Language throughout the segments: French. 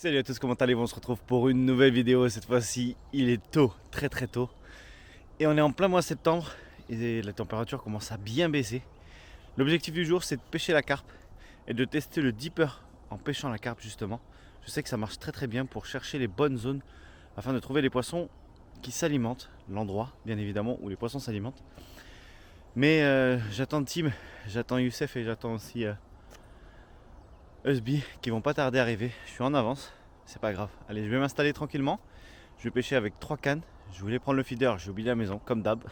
Salut à tous, comment allez-vous? On se retrouve pour une nouvelle vidéo. Cette fois-ci, il est tôt, très très tôt. Et on est en plein mois de septembre et la température commence à bien baisser. L'objectif du jour, c'est de pêcher la carpe et de tester le dipper en pêchant la carpe justement. Je sais que ça marche très très bien pour chercher les bonnes zones afin de trouver les poissons qui s'alimentent, l'endroit bien évidemment où les poissons s'alimentent. Mais j'attends Tim, j'attends Youssef et j'attends aussi Usby qui vont pas tarder à arriver. Je suis en avance, c'est pas grave. Allez, je vais m'installer tranquillement. Je vais pêcher avec 3 cannes. Je voulais prendre le feeder, j'ai oublié à la maison, comme d'hab.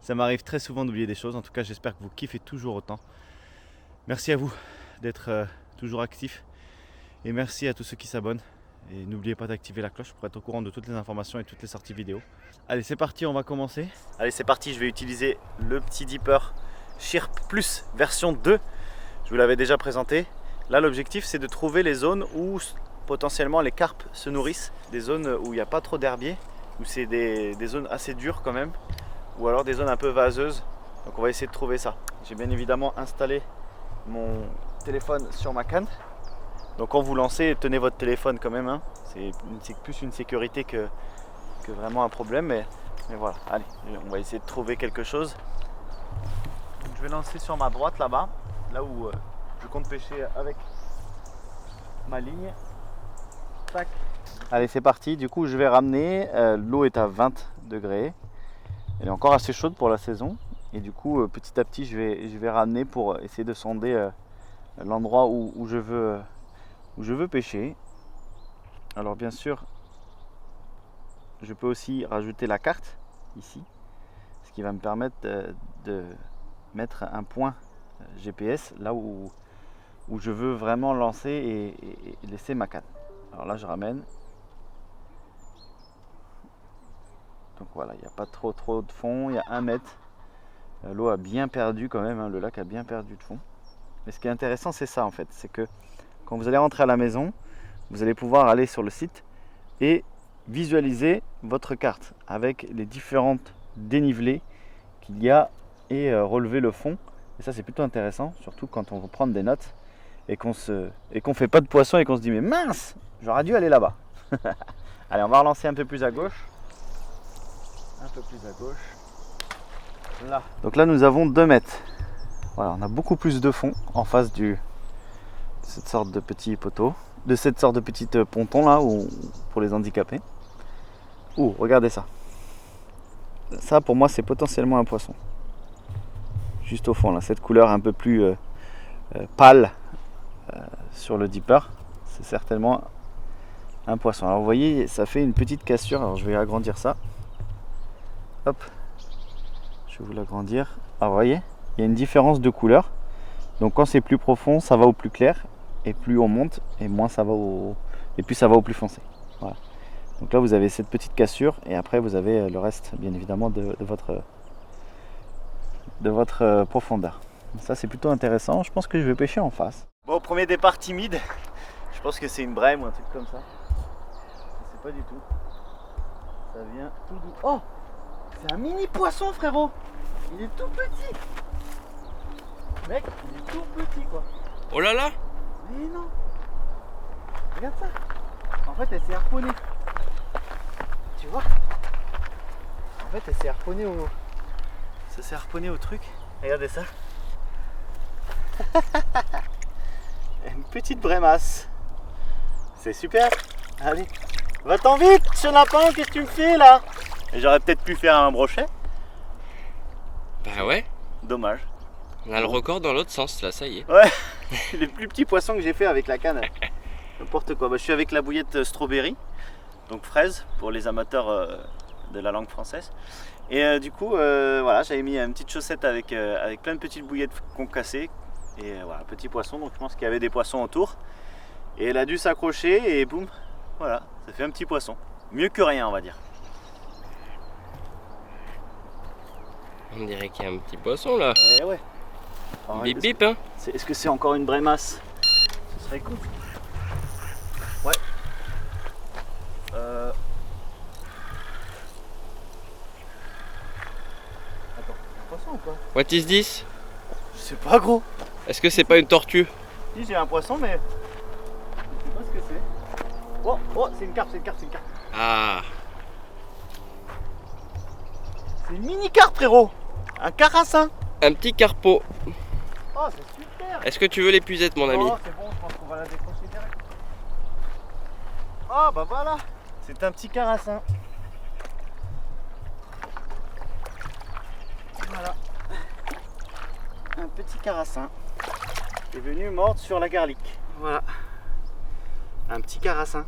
Ça m'arrive très souvent d'oublier des choses. En tout cas, j'espère que vous kiffez toujours autant. Merci à vous d'être toujours actifs. Et merci à tous ceux qui s'abonnent. Et n'oubliez pas d'activer la cloche pour être au courant de toutes les informations et toutes les sorties vidéo. Allez, c'est parti, on va commencer. Allez, c'est parti, je vais utiliser le petit dipper Shirp Plus version 2. Je vous l'avais déjà présenté. Là, l'objectif, c'est de trouver les zones où potentiellement les carpes se nourrissent. Des zones où il n'y a pas trop d'herbier, où c'est des zones assez dures quand même, ou alors des zones un peu vaseuses. Donc on va essayer de trouver ça. J'ai bien évidemment installé mon téléphone sur ma canne. Donc quand vous lancez, tenez votre téléphone quand même. Hein. C'est plus une sécurité que vraiment un problème. Mais voilà, allez, on va essayer de trouver quelque chose. Donc, je vais lancer sur ma droite là-bas, là où je compte pêcher avec ma ligne. Tac. Allez, c'est parti. Du coup, je vais ramener. L'eau est à 20 degrés. Elle est encore assez chaude pour la saison. Et du coup, petit à petit, je vais ramener pour essayer de sonder l'endroit où je veux pêcher. Alors, bien sûr, je peux aussi rajouter la carte ici, ce qui va me permettre de mettre un point GPS là où je veux vraiment lancer et laisser ma canne. Alors là, je ramène. Donc voilà, il n'y a pas trop de fond, il y a 1 mètre. L'eau a bien perdu quand même, hein, le lac a bien perdu de fond. Mais ce qui est intéressant, c'est ça en fait, c'est que quand vous allez rentrer à la maison, vous allez pouvoir aller sur le site et visualiser votre carte avec les différentes dénivelés qu'il y a et relever le fond. Et ça, c'est plutôt intéressant, surtout quand on veut prendre des notes et qu'on fait pas de poisson et qu'on se dit mais mince, j'aurais dû aller là-bas. Allez, on va relancer un peu plus à gauche. Un peu plus à gauche. Là. Donc là, nous avons 2 mètres. Voilà, on a beaucoup plus de fond en face de cette sorte de petit poteau, de cette sorte de petit ponton là pour les handicapés. Ouh, regardez ça. Ça, pour moi, c'est potentiellement un poisson. Juste au fond là, cette couleur un peu plus pâle sur le dipper, c'est certainement un poisson. Alors vous voyez, ça fait une petite cassure. Alors je vais agrandir ça. Hop, je vais vous l'agrandir. Alors vous voyez, il y a une différence de couleur. Donc quand c'est plus profond, ça va au plus clair, et plus on monte, et moins ça va et plus ça va au plus foncé. Voilà. Donc là vous avez cette petite cassure, et après vous avez le reste, bien évidemment, de votre profondeur. Ça c'est plutôt intéressant. Je pense que je vais pêcher en face. Bon, premier départ timide. Je pense que c'est une brème ou un truc comme ça. Je sais pas du tout. Ça vient tout doux. Oh, c'est un mini poisson, frérot. Il est tout petit. Mec, il est tout petit quoi. Oh là là. Mais non. Regarde ça. En fait, elle s'est harponnée. Tu vois? En fait, elle s'est harponnée au... Ça s'est harponné au truc. Regardez ça. Une petite brémasse. C'est super. Allez. Va-t'en vite, chenapan, qu'est-ce que tu me fais là? J'aurais peut-être pu faire un brochet. Bah ouais. Dommage. On a le record dans l'autre sens là, ça y est. Ouais. Les plus petits poissons que j'ai fait avec la canne. N'importe quoi. Bah, je suis avec la bouillette strawberry. Donc fraise pour les amateurs de la langue française. Et du coup, voilà, j'avais mis une petite chaussette avec plein de petites bouillettes concassées. Et voilà, petit poisson, donc je pense qu'il y avait des poissons autour. Et elle a dû s'accrocher et boum, voilà, ça fait un petit poisson. Mieux que rien, on va dire. On dirait qu'il y a un petit poisson là. Eh ouais. Alors, Bip bip hein. Est-ce que c'est encore une brémasse? Ce serait cool. Ouais. Attends, un poisson ou quoi? What is this? Je sais pas, gros. Est-ce que c'est pas une tortue? Si, j'ai un poisson, mais je sais pas ce que c'est. Oh, oh, c'est une carpe, c'est une carpe, c'est une carpe. Ah, C'est une mini carpe, frérot. Un carassin. un petit carpeau. Oh, c'est super. Est-ce que tu veux l'épuisette, mon ami? Oh, c'est bon, je pense qu'on va la décrocher direct. Oh, bah voilà. C'est un petit carassin. Voilà. Un petit carassin est venu mordre sur la garlic. Voilà. Un petit carassin.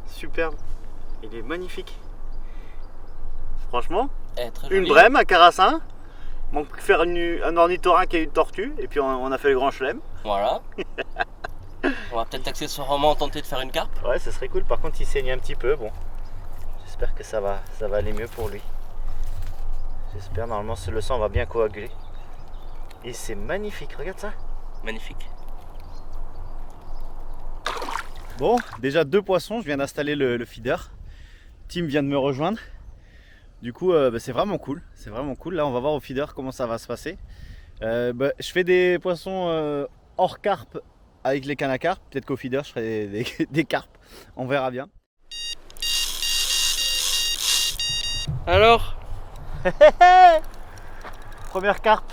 Superbe. Il est magnifique. Franchement, Très une joli. brème, un carassin. Manque faire un ornithorynque et une tortue. Et puis on a fait le grand chelem. Voilà. On va peut-être accessoirement tenter de faire une carpe. Ouais, ça serait cool. Par contre, il saigne un petit peu. Bon, j'espère que ça va aller mieux pour lui. J'espère. Normalement, le sang va bien coaguler. Et c'est magnifique. Regarde ça. Magnifique. Bon, déjà 2 poissons. Je viens d'installer le feeder. Tim vient de me rejoindre. Du coup, c'est vraiment cool. C'est vraiment cool. Là, on va voir au feeder comment ça va se passer. Je fais des poissons hors carpe avec les cannes à carpe. Peut-être qu'au feeder, je ferai des carpes. On verra bien. Alors, Première carpe.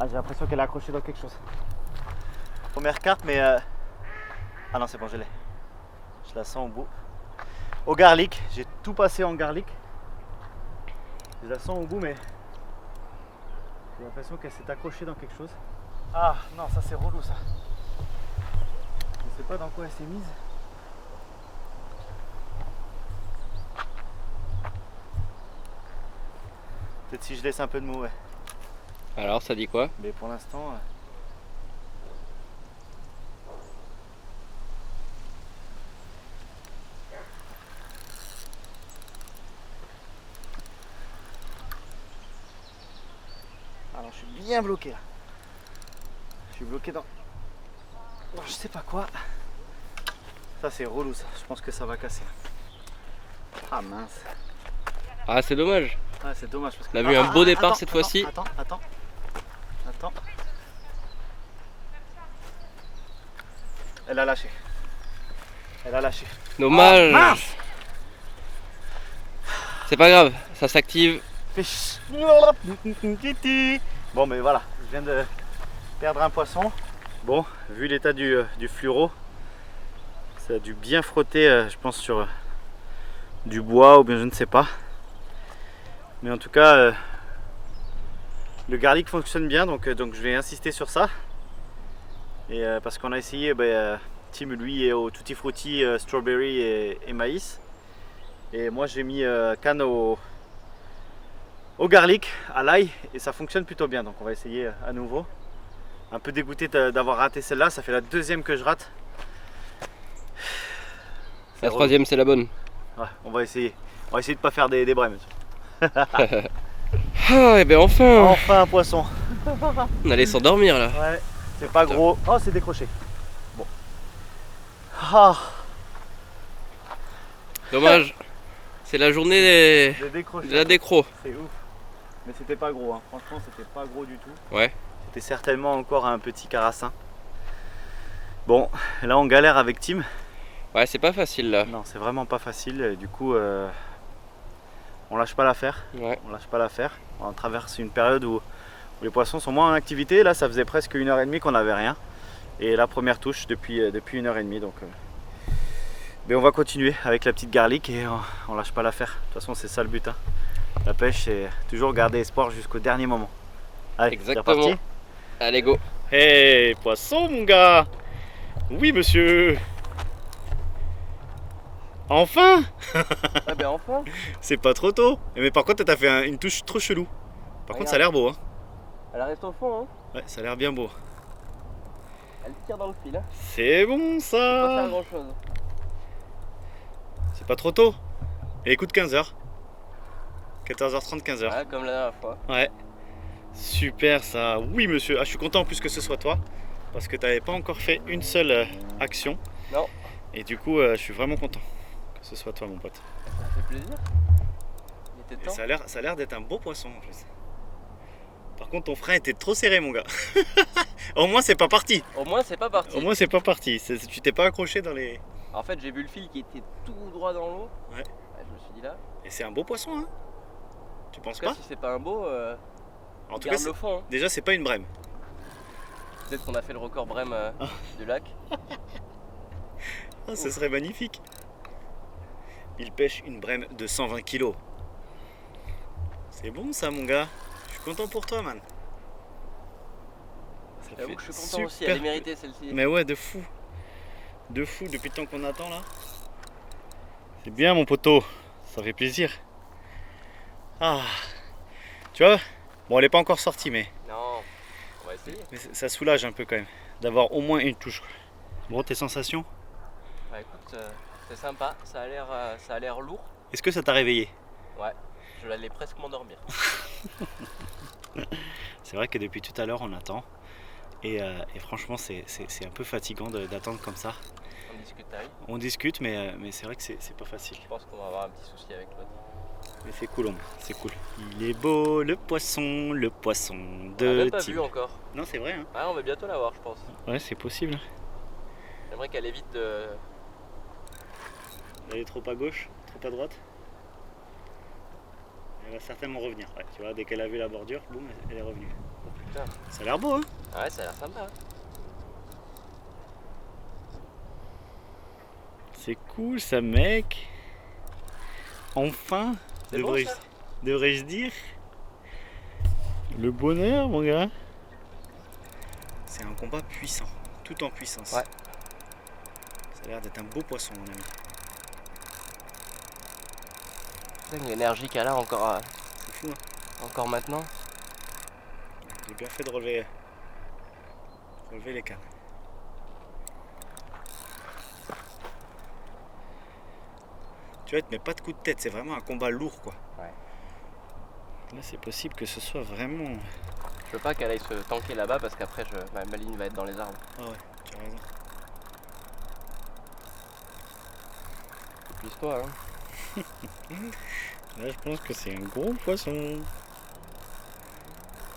Ah, j'ai l'impression qu'elle est accrochée dans quelque chose. Première carpe, mais ah non, c'est bon, je l'ai. Je la sens au bout. Au garlic, j'ai tout passé en garlic. Je la sens au bout, mais j'ai l'impression qu'elle s'est accrochée dans quelque chose. Ah non, ça c'est relou ça. Je sais pas dans quoi elle s'est mise. Peut-être si je laisse un peu de mou, ouais. alors ça dit quoi? Mais pour l'instant. Alors je suis bien bloqué là. Je suis bloqué dans je sais pas quoi. Ça c'est relou ça. Je pense que ça va casser. Ah mince. Ah, c'est dommage. Ah, c'est dommage parce que. On a vu un beau départ attends, cette fois-ci. Attends. Elle a lâché. Dommage. Ah, mince. C'est pas grave, ça s'active. Bon, mais voilà, je viens de perdre un poisson. Bon, vu l'état du fluoro, ça a dû bien frotter, je pense, sur du bois ou bien je ne sais pas. Mais en tout cas, le garlic fonctionne bien, donc je vais insister sur ça. Et parce qu'on a essayé, Tim lui est au tutti frutti, strawberry et maïs. Et moi j'ai mis canne au garlic, à l'ail, et ça fonctionne plutôt bien. Donc on va essayer à nouveau. Un peu dégoûté d'avoir raté celle-là, ça fait la deuxième que je rate. La troisième, c'est la bonne. Ouais, on va essayer. On va essayer de pas faire des brèmes. Ah, et ben enfin. Enfin un poisson. On allait s'endormir là. Ouais, c'est pas gros. Oh, c'est décroché. Bon. Ah, Dommage. C'est la journée j'ai décroché. de la décro. C'est ouf. Mais c'était pas gros, hein. Franchement, c'était pas gros du tout. Ouais. C'était certainement encore un petit carassin. Bon, là on galère avec Tim. Ouais, c'est pas facile là. Non, c'est vraiment pas facile. Du coup, on lâche pas l'affaire. Ouais. On lâche pas l'affaire. On traverse une période où les poissons sont moins en activité. Là, ça faisait presque 1h30 qu'on n'avait rien. Et la première touche depuis 1h30. Donc, mais on va continuer avec la petite garlic et on lâche pas l'affaire. De toute façon, c'est ça le but, hein. La pêche, c'est toujours garder espoir jusqu'au dernier moment. Allez, c'est Exactement. reparti. Allez, go. Hey, poisson, mon gars. Oui, monsieur. Enfin. Ah ben enfin. C'est pas trop tôt. Mais par contre, t'as fait une touche trop chelou. Par contre, ça a l'air beau, hein. Elle reste au fond, hein. Ouais, ça a l'air bien beau. Elle tire dans le fil, hein. C'est bon, Pas ça. faire grand chose. C'est pas trop tôt. Et écoute, 15h. 14h30, 15h. Ouais, comme la dernière fois. Ouais. Super, ça. Oui, monsieur. Ah, je suis content en plus que ce soit toi. Parce que t'avais pas encore fait une seule action. Non. Et du coup, je suis vraiment content que ce soit toi, mon pote. Ça fait plaisir. Il était Et temps. ça a l'air d'être un beau poisson en plus. Par contre, ton frein était trop serré, mon gars. Au moins, c'est pas parti. Au moins, c'est pas parti. Au moins, c'est pas parti. Tu t'es pas accroché dans les... En fait, j'ai vu le fil qui était tout droit dans l'eau. Ouais. Je me suis dit là. Et c'est un beau poisson, hein? Tu penses En tout cas, pas? si c'est pas un beau, En tout garde cas, le fond. Hein. déjà, c'est pas une brème. Peut-être qu'on a fait le record brème du lac. Ah, ce serait magnifique. Il pêche une brème de 120 kg. C'est bon ça, mon gars. Je suis content pour toi, man. Ça J'avoue fait que je suis content super aussi, elle est méritée celle-ci. Mais ouais, de fou. De fou, depuis le temps qu'on attend là. C'est bien, mon poteau. Ça fait plaisir. Ah. Tu vois? Bon, elle est pas encore sortie, mais Non, on va essayer. ça soulage un peu quand même. D'avoir au moins une touche. Bon, tes sensations? Bah écoute, c'est sympa, ça a l'air lourd. Est-ce que ça t'a réveillé? Ouais, je l'allais presque m'endormir. C'est vrai que depuis tout à l'heure on attend et franchement c'est un peu fatigant d'attendre comme ça. On discute avec. On discute mais c'est vrai que c'est pas facile. Je pense qu'on va avoir un petit souci avec l'autre. Mais c'est cool, c'est cool. Il est beau le poisson On l'a de même pas Tim. vu encore. Non, c'est vrai, hein. Ouais, on va bientôt l'avoir, je pense. Ouais, c'est possible. J'aimerais qu'elle évite de... Elle est trop à gauche, trop à droite. Elle va certainement revenir. Ouais, tu vois, dès qu'elle a vu la bordure, boum, elle est revenue. Oh putain. Ça a l'air beau, hein. Ouais, ça a l'air sympa. C'est cool ça, mec. Enfin, C'est bon, ça devrais-je dire. Le bonheur, mon gars. C'est un combat puissant, tout en puissance. Ouais. Ça a l'air d'être un beau poisson, mon ami. C'est l'énergie qu'elle a encore, C'est fou, hein. encore maintenant. J'ai bien fait de relever les cannes. Tu vois, il te met pas de coup de tête, c'est vraiment un combat lourd, quoi. Ouais. Là, c'est possible que ce soit vraiment... Je veux pas qu'elle aille se tanker là-bas parce qu'après ma ligne va être dans les arbres. Ah ouais, tu as raison. Pousse-toi, hein. Là, je pense que c'est un gros poisson.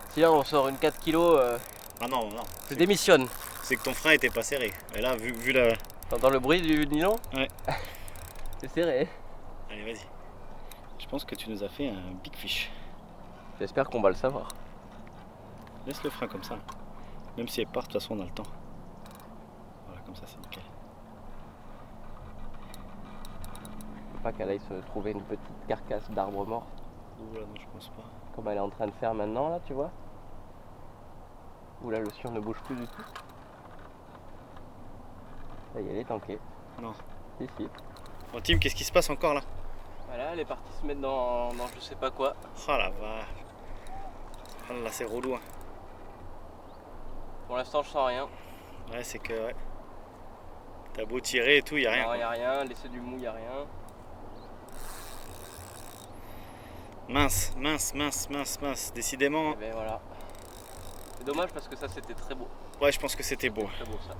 Si là on sort une 4 kg, Ah non, non. je démissionne. C'est que ton frein était pas serré. Et là, vu la... T'entends le bruit du nylon? Ouais. C'est serré. Allez, vas-y. Je pense que tu nous as fait un big fish. J'espère qu'on va le savoir. Laisse le frein comme ça. Même si elle part, de toute façon, on a le temps. Voilà, comme ça, c'est nickel. Faut pas qu'elle aille se trouver une petite carcasse d'arbre mort. Ouh là, non, je pense pas. Comme elle est en train de faire maintenant, là, tu vois. Où là, le sion ne bouge plus du tout. Ça y est, elle est tankée. Non. Si, si. Bon, Tim, qu'est-ce qui se passe encore là? Voilà, elle est partie se mettre dans je sais pas quoi. Oh la vache. Oh là, c'est relou. Hein. Pour l'instant, je sens rien. Ouais, c'est que, ouais. T'as beau tirer et tout, y a rien. Non, Quoi. y a rien. Laisser du mou, y a rien. Mince, mince, mince, mince, mince. Décidément. Et ben voilà. C'est dommage parce que ça, c'était très beau. Ouais, je pense que c'était beau. Très beau, ça.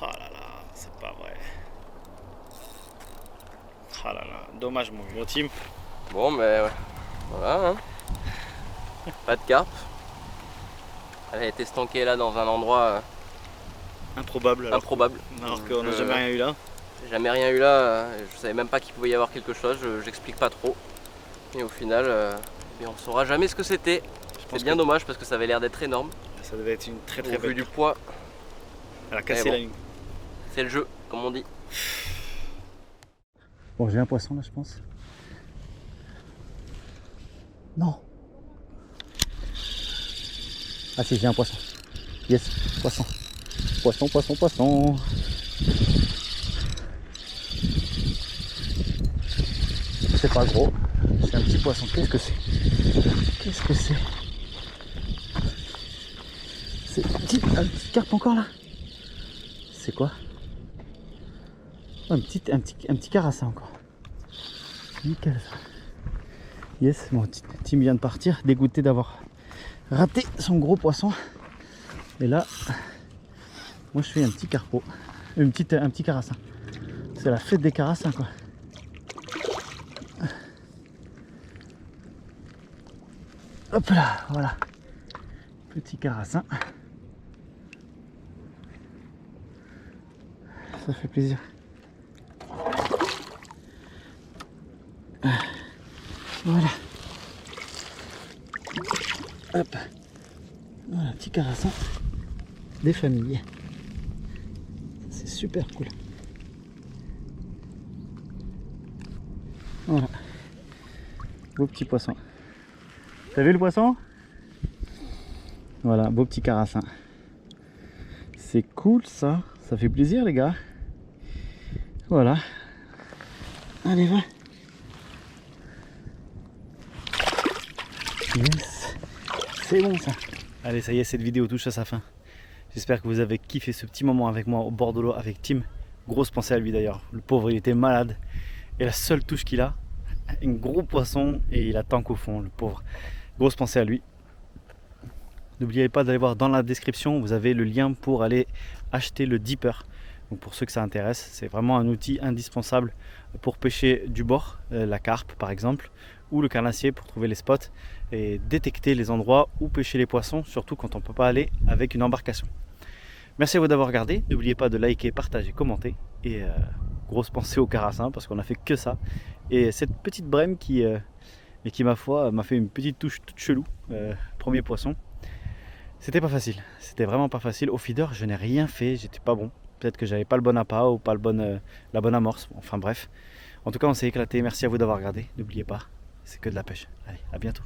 Oh là là, c'est pas vrai. Oh là là, dommage mon vieux Tim. Bon, mais ouais. Voilà, hein. Pas de carpe. Elle a été stankée là dans un endroit Improbable alors. improbable. Alors qu'on n'a jamais rien eu là. J'ai jamais rien eu là. Je savais même pas qu'il pouvait y avoir quelque chose. J'explique pas trop. Et au final, on saura jamais ce que c'était. C'est bien dommage parce que ça avait l'air d'être énorme. Ça devait être une très très Au belle. vu du poids, Elle a cassé bon. la ligne. c'est le jeu, comme on dit. Bon, j'ai un poisson là, je pense. Non. Ah si, j'ai un poisson. Yes, poisson. Poisson, poisson, poisson. C'est pas gros. C'est un petit poisson. Qu'est-ce que c'est? Qu'est-ce que c'est? C'est un petit carpe encore là? C'est quoi? Oh, un petit carassin encore. Nickel ça. Yes, bon, Tim vient de partir, dégoûté d'avoir raté son gros poisson. Et là, moi je fais un petit carpeau, un petit carassin. C'est la fête des carassins quoi. Hop là, voilà. Petit carassin. Ça fait plaisir. Voilà. Hop. Voilà, petit carassin des familles. C'est super cool. Voilà. Beau petit poisson. T'as vu le poisson? Voilà, beau petit carassin. C'est cool ça. Ça fait plaisir les gars. Voilà. Allez, va. Yes. C'est bon ça. Allez, ça y est, cette vidéo touche à sa fin. J'espère que vous avez kiffé ce petit moment avec moi au bord de l'eau avec Tim. Grosse pensée à lui d'ailleurs. Le pauvre, il était malade. Et la seule touche qu'il a, un gros poisson et il a tank au fond, le pauvre. Grosse pensée à lui. N'oubliez pas d'aller voir dans la description, vous avez le lien pour aller acheter le Dipper. Donc pour ceux que ça intéresse, c'est vraiment un outil indispensable pour pêcher du bord, la carpe par exemple, ou le carnassier pour trouver les spots et détecter les endroits où pêcher les poissons, surtout quand on ne peut pas aller avec une embarcation. Merci à vous d'avoir regardé, n'oubliez pas de liker, partager, commenter et grosse pensée au carassin parce qu'on a fait que ça. Et cette petite brème qui ma foi m'a fait une petite touche toute chelou, premier poisson. C'était pas facile, c'était vraiment pas facile. Au feeder, je n'ai rien fait, j'étais pas bon. Peut-être que j'avais pas le bon appât ou pas la bonne amorce. Enfin bref. En tout cas, on s'est éclaté. Merci à vous d'avoir regardé. N'oubliez pas, c'est que de la pêche. Allez, à bientôt.